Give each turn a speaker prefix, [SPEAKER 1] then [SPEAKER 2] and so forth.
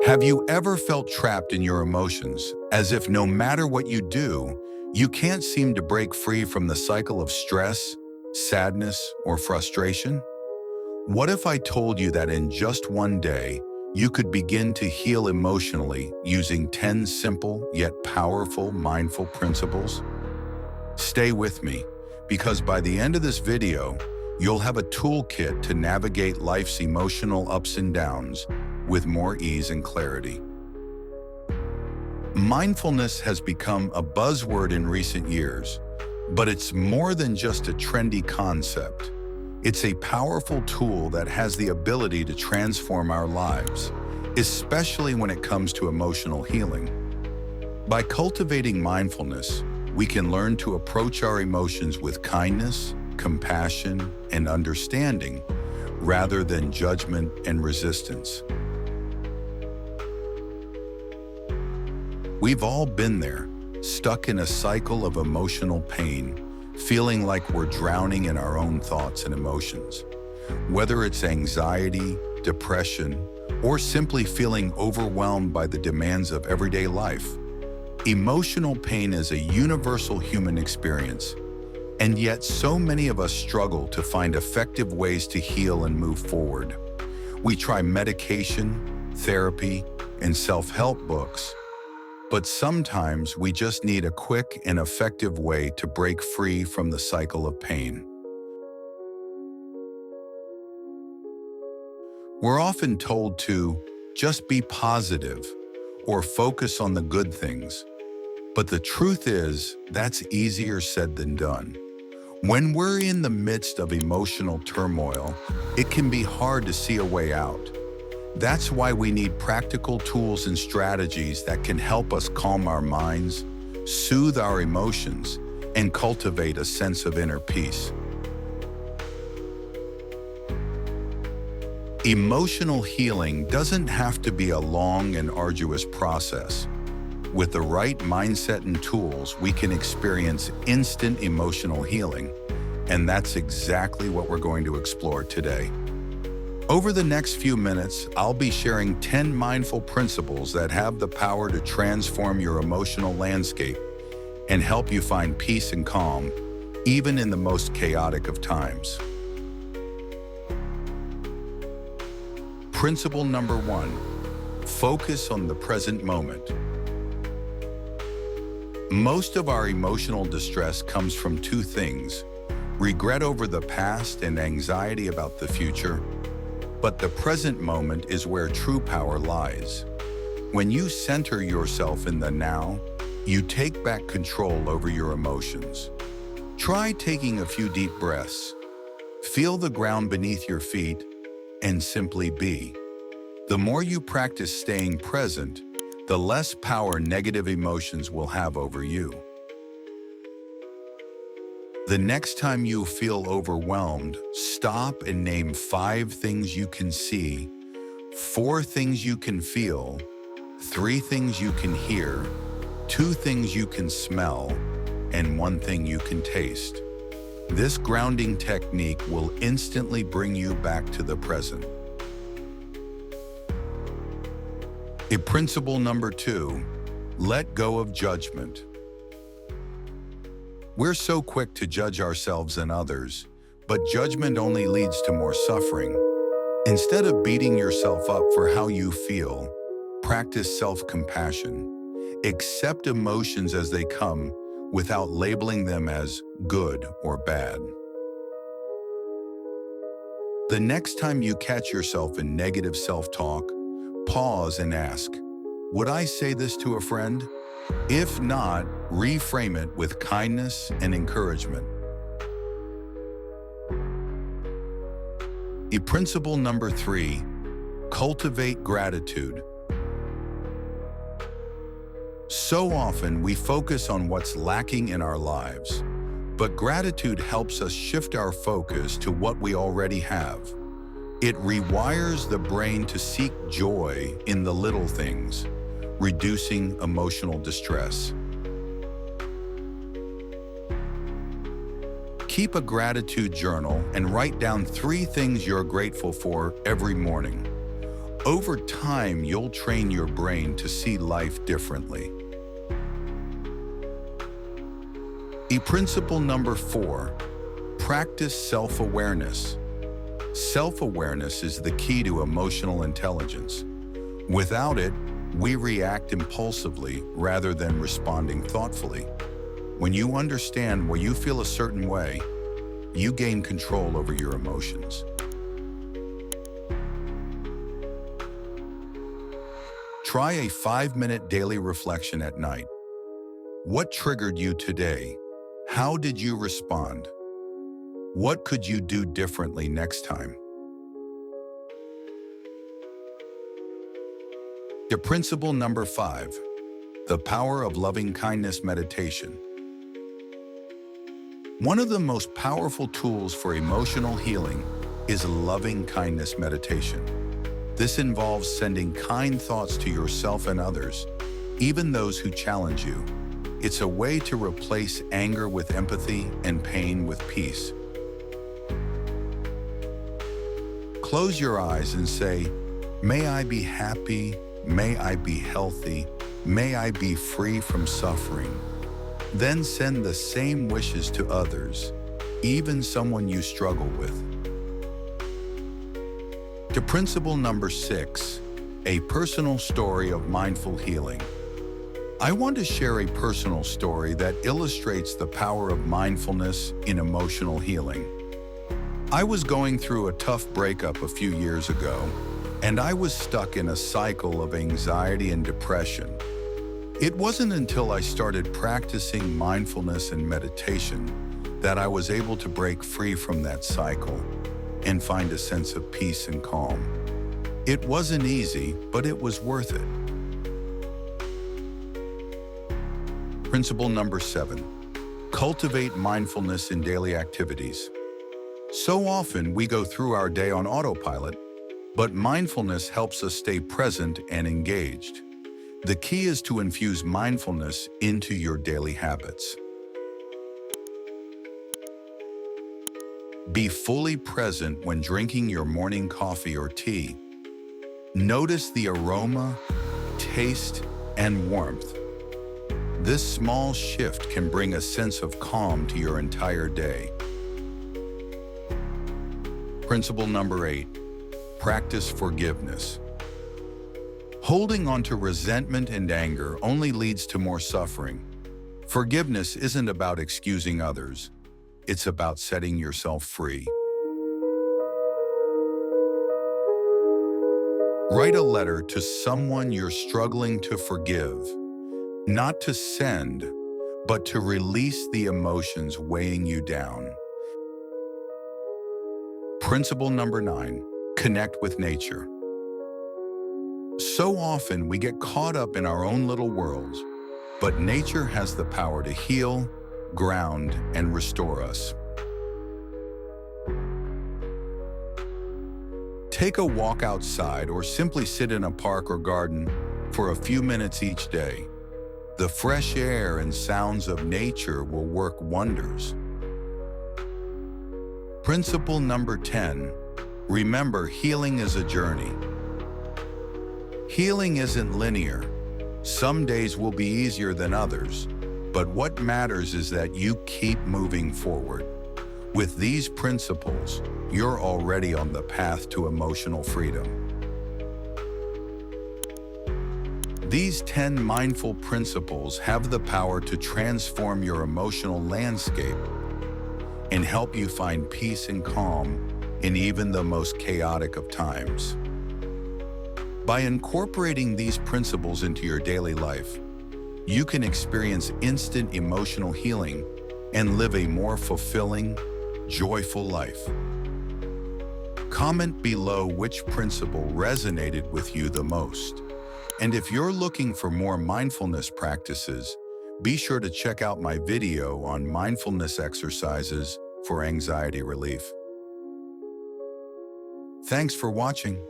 [SPEAKER 1] Have you ever felt trapped in your emotions, as if no matter what you do, you can't seem to break free from the cycle of stress, sadness, or frustration? What if I told you that in just one day, you could begin to heal emotionally using 10 simple yet powerful mindful principles? Stay with me, because by the end of this video, you'll have a toolkit to navigate life's emotional ups and downs with more ease and clarity. Mindfulness has become a buzzword in recent years, but it's more than just a trendy concept. It's a powerful tool that has the ability to transform our lives, especially when it comes to emotional healing. By cultivating mindfulness, we can learn to approach our emotions with kindness, compassion, and understanding, rather than judgment and resistance. We've all been there, stuck in a cycle of emotional pain, feeling like we're drowning in our own thoughts and emotions. Whether it's anxiety, depression, or simply feeling overwhelmed by the demands of everyday life, emotional pain is a universal human experience, and yet so many of us struggle to find effective ways to heal and move forward. We try medication, therapy, and self-help books, but sometimes we just need a quick and effective way to break free from the cycle of pain. We're often told to just be positive or focus on the good things. But the truth is, that's easier said than done. When we're in the midst of emotional turmoil, it can be hard to see a way out. That's why we need practical tools and strategies that can help us calm our minds, soothe our emotions, and cultivate a sense of inner peace. Emotional healing doesn't have to be a long and arduous process. With the right mindset and tools, we can experience instant emotional healing, and that's exactly what we're going to explore today. Over the next few minutes, I'll be sharing 10 mindful principles that have the power to transform your emotional landscape and help you find peace and calm, even in the most chaotic of times. Principle number 1, focus on the present moment. Most of our emotional distress comes from two things: regret over the past and anxiety about the future. But the present moment is where true power lies. When you center yourself in the now, you take back control over your emotions. Try taking a few deep breaths. Feel the ground beneath your feet and simply be. The more you practice staying present, the less power negative emotions will have over you. The next time you feel overwhelmed, stop and name 5 things you can see, 4 things you can feel, 3 things you can hear, 2 things you can smell, and 1 thing you can taste. This grounding technique will instantly bring you back to the present. Principle number 2, let go of judgment. We're so quick to judge ourselves and others, but judgment only leads to more suffering. Instead of beating yourself up for how you feel, practice self-compassion. Accept emotions as they come without labeling them as good or bad. The next time you catch yourself in negative self-talk, pause and ask, would I say this to a friend? If not, reframe it with kindness and encouragement. Principle number 3, cultivate gratitude. So often we focus on what's lacking in our lives, but gratitude helps us shift our focus to what we already have. It rewires the brain to seek joy in the little things, reducing emotional distress. Keep a gratitude journal and write down 3 things you're grateful for every morning. Over time, you'll train your brain to see life differently. Principle number 4, practice self-awareness. Self-awareness is the key to emotional intelligence. Without it, we react impulsively rather than responding thoughtfully. When you understand why you feel a certain way, you gain control over your emotions. Try a 5-minute daily reflection at night. What triggered you today? How did you respond? What could you do differently next time? Principle number 5, the power of loving kindness meditation. One of the most powerful tools for emotional healing is loving kindness meditation. This involves sending kind thoughts to yourself and others, even those who challenge you. It's a way to replace anger with empathy and pain with peace. Close your eyes and say, "May I be happy, may I be healthy, may I be free from suffering." Then send the same wishes to others, even someone you struggle with. Principle number 6, a personal story of mindful healing. I want to share a personal story that illustrates the power of mindfulness in emotional healing. I was going through a tough breakup a few years ago, and I was stuck in a cycle of anxiety and depression. It wasn't until I started practicing mindfulness and meditation that I was able to break free from that cycle and find a sense of peace and calm. It wasn't easy, but it was worth it. Principle number 7, cultivate mindfulness in daily activities. So often we go through our day on autopilot, but mindfulness helps us stay present and engaged. The key is to infuse mindfulness into your daily habits. Be fully present when drinking your morning coffee or tea. Notice the aroma, taste, and warmth. This small shift can bring a sense of calm to your entire day. Principle number 8, practice forgiveness. Holding on to resentment and anger only leads to more suffering. Forgiveness isn't about excusing others. It's about setting yourself free. Write a letter to someone you're struggling to forgive, not to send, but to release the emotions weighing you down. Principle number 9, connect with nature. So often we get caught up in our own little worlds, but nature has the power to heal, ground, and restore us. Take a walk outside or simply sit in a park or garden for a few minutes each day. The fresh air and sounds of nature will work wonders. Principle number 10, remember healing is a journey. Healing isn't linear. Some days will be easier than others, but what matters is that you keep moving forward. With these principles, you're already on the path to emotional freedom. These 10 mindful principles have the power to transform your emotional landscape and help you find peace and calm in even the most chaotic of times. By incorporating these principles into your daily life, you can experience instant emotional healing and live a more fulfilling, joyful life. Comment below which principle resonated with you the most. And if you're looking for more mindfulness practices, be sure to check out my video on mindfulness exercises for anxiety relief. Thanks for watching.